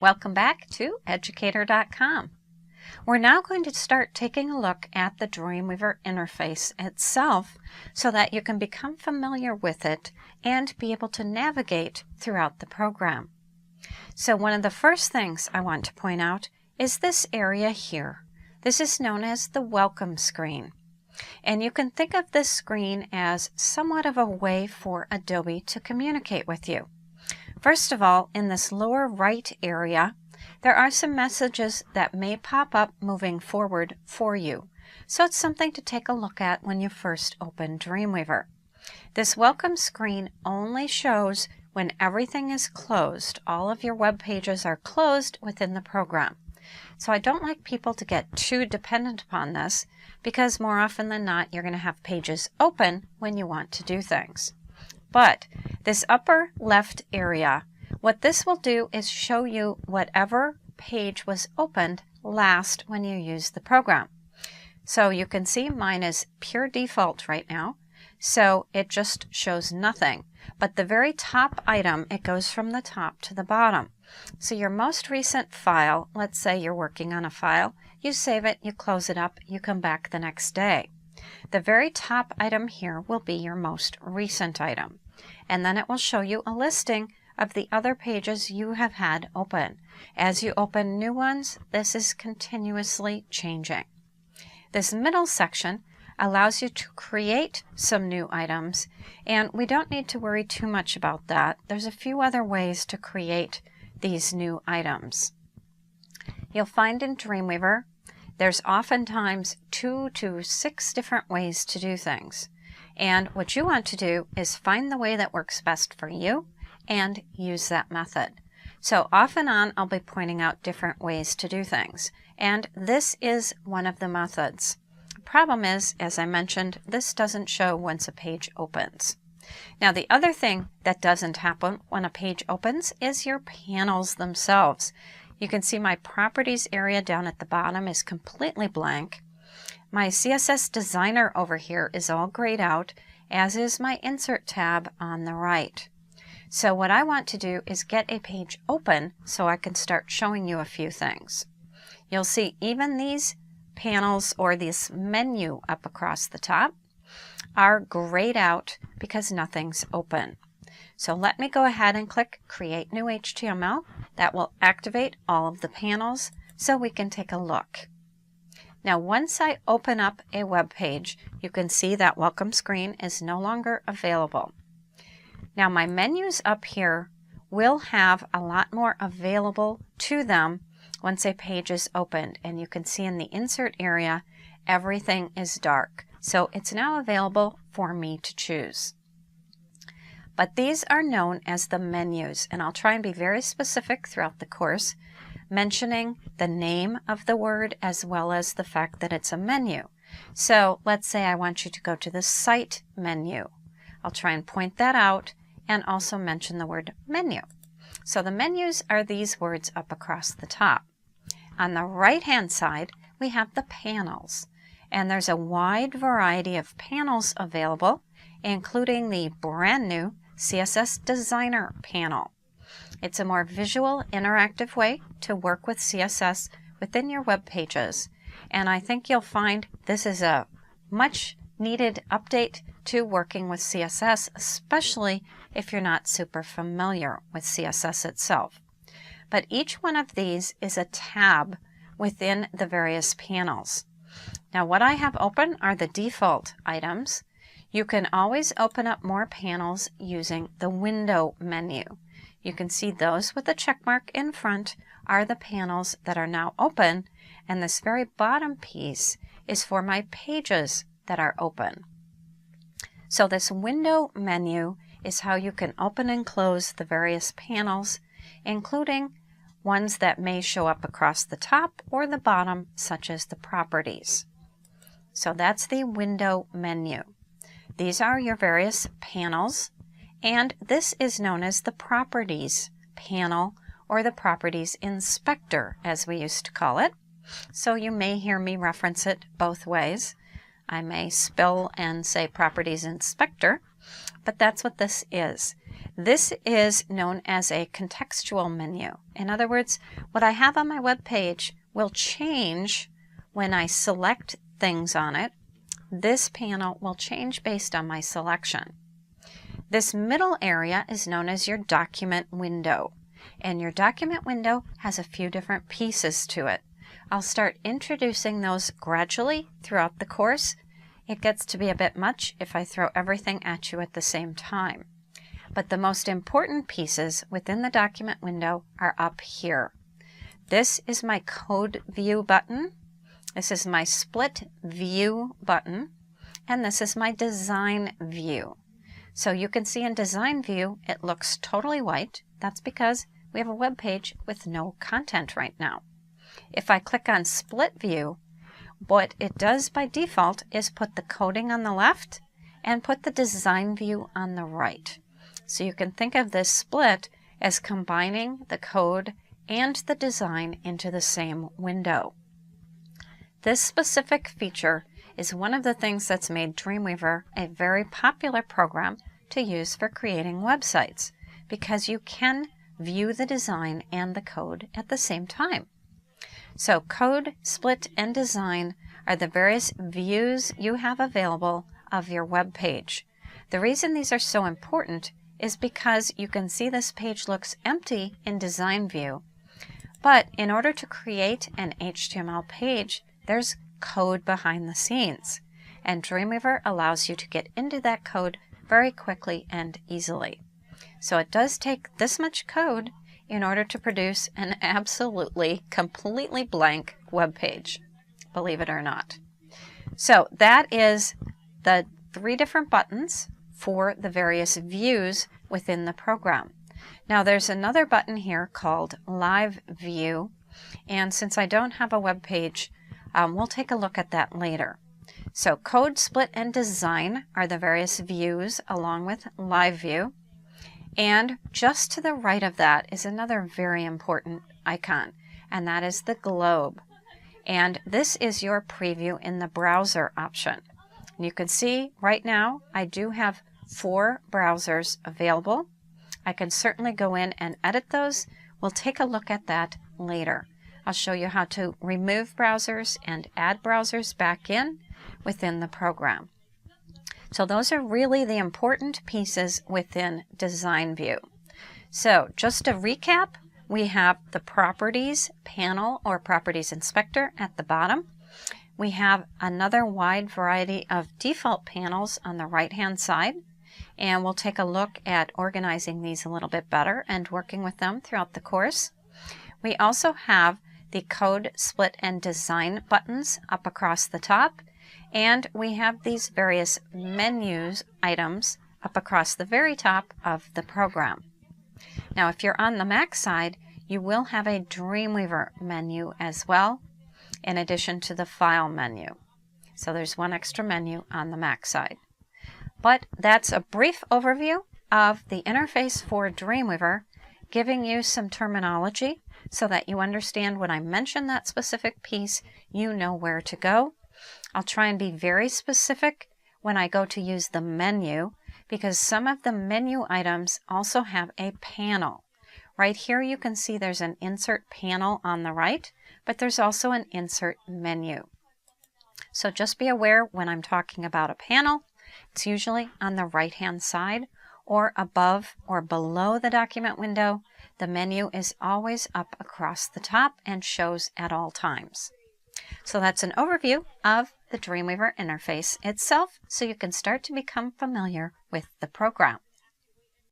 Welcome back to Educator.com. We're now going to start taking a look at the Dreamweaver interface itself so that you can become familiar with it and be able to navigate throughout the program. So one of the first things I want to point out is this area here. This is known as the welcome screen. And you can think of this screen as somewhat of a way for Adobe to communicate with you. First of all, in this lower right area, there are some messages that may pop up moving forward for you. So it's something to take a look at when you first open Dreamweaver. This welcome screen only shows when everything is closed. All of your web pages are closed within the program. So I don't like people to get too dependent upon this because more often than not, you're going to have pages open when you want to do things. But this upper left area, what this will do is show you whatever page was opened last when you used the program. So you can see mine is pure default right now, so it just shows nothing. But the very top item, it goes from the top to the bottom. So your most recent file, let's say you're working on a file, you save it, you close it up, you come back the next day. The very top item here will be your most recent item. And then it will show you a listing of the other pages you have had open. As you open new ones, this is continuously changing. This middle section allows you to create some new items, and we don't need to worry too much about that. There's a few other ways to create these new items. You'll find in Dreamweaver there's oftentimes 2 to 6 different ways to do things. And what you want to do is find the way that works best for you and use that method. So off and on, I'll be pointing out different ways to do things. And this is one of the methods. The problem is, as I mentioned, this doesn't show once a page opens. Now, the other thing that doesn't happen when a page opens is your panels themselves. You can see my properties area down at the bottom is completely blank. My CSS designer over here is all grayed out, as is my insert tab on the right. So what I want to do is get a page open so I can start showing you a few things. You'll see even these panels or this menu up across the top are grayed out because nothing's open. So let me go ahead and click Create New HTML. That will activate all of the panels so we can take a look. Now, once I open up a web page, you can see that welcome screen is no longer available. Now, my menus up here will have a lot more available to them once a page is opened. And you can see in the insert area, everything is dark. So it's now available for me to choose. But these are known as the menus, and I'll try and be very specific throughout the course, mentioning the name of the word as well as the fact that it's a menu. So let's say I want you to go to the Site menu. I'll try and point that out and also mention the word menu. So the menus are these words up across the top. On the right-hand side, we have the panels, and there's a wide variety of panels available, including the brand new CSS Designer panel. It's a more visual, interactive way to work with CSS within your web pages. And I think you'll find this is a much needed update to working with CSS, especially if you're not super familiar with CSS itself. But each one of these is a tab within the various panels. Now, what I have open are the default items. You can always open up more panels using the Window menu. You can see those with the check mark in front are the panels that are now open, and this very bottom piece is for my pages that are open. So this Window menu is how you can open and close the various panels, including ones that may show up across the top or the bottom, such as the properties. So that's the Window menu. These are your various panels, and this is known as the Properties panel or the Properties Inspector, as we used to call it. So you may hear me reference it both ways. I may spill and say Properties Inspector, but that's what this is. This is known as a contextual menu. In other words, what I have on my web page will change when I select things on it. This panel will change based on my selection. This middle area is known as your document window, and your document window has a few different pieces to it. I'll start introducing those gradually throughout the course. It gets to be a bit much if I throw everything at you at the same time. But the most important pieces within the document window are up here. This is my code view button. This is my split view button. And this is my design view. So you can see in design view, it looks totally white. That's because we have a web page with no content right now. If I click on split view, what it does by default is put the coding on the left and put the design view on the right. So you can think of this split as combining the code and the design into the same window. This specific feature is one of the things that's made Dreamweaver a very popular program to use for creating websites, because you can view the design and the code at the same time. So code, split, and design are the various views you have available of your web page. The reason these are so important is because you can see this page looks empty in design view, but in order to create an HTML page, there's code behind the scenes, and Dreamweaver allows you to get into that code very quickly and easily. So it does take this much code in order to produce an absolutely completely blank web page, believe it or not. So that is the 3 different buttons for the various views within the program. Now there's another button here called Live View, and since I don't have a web page, we'll take a look at that later. So code, split, and design are the various views along with Live View. And just to the right of that is another very important icon, and that is the globe. And this is your preview in the browser option. And you can see right now I do have 4 browsers available. I can certainly go in and edit those. We'll take a look at that later. I'll show you how to remove browsers and add browsers back in within the program. So those are really the important pieces within design view. So just to recap, we have the properties panel or properties inspector at the bottom. We have another wide variety of default panels on the right hand side, and we'll take a look at organizing these a little bit better and working with them throughout the course. We also have the code, split, and design buttons up across the top, and we have these various menus items up across the very top of the program. Now if you're on the Mac side, you will have a Dreamweaver menu as well, in addition to the file menu. So there's one extra menu on the Mac side. But that's a brief overview of the interface for Dreamweaver, giving you some terminology so that you understand when I mention that specific piece, you know where to go. I'll try and be very specific when I go to use the menu, because some of the menu items also have a panel. Right here you can see there's an insert panel on the right, but there's also an insert menu. So just be aware when I'm talking about a panel, it's usually on the right hand side or above or below the document window. The menu is always up across the top and shows at all times. So that's an overview of the Dreamweaver interface itself, so you can start to become familiar with the program.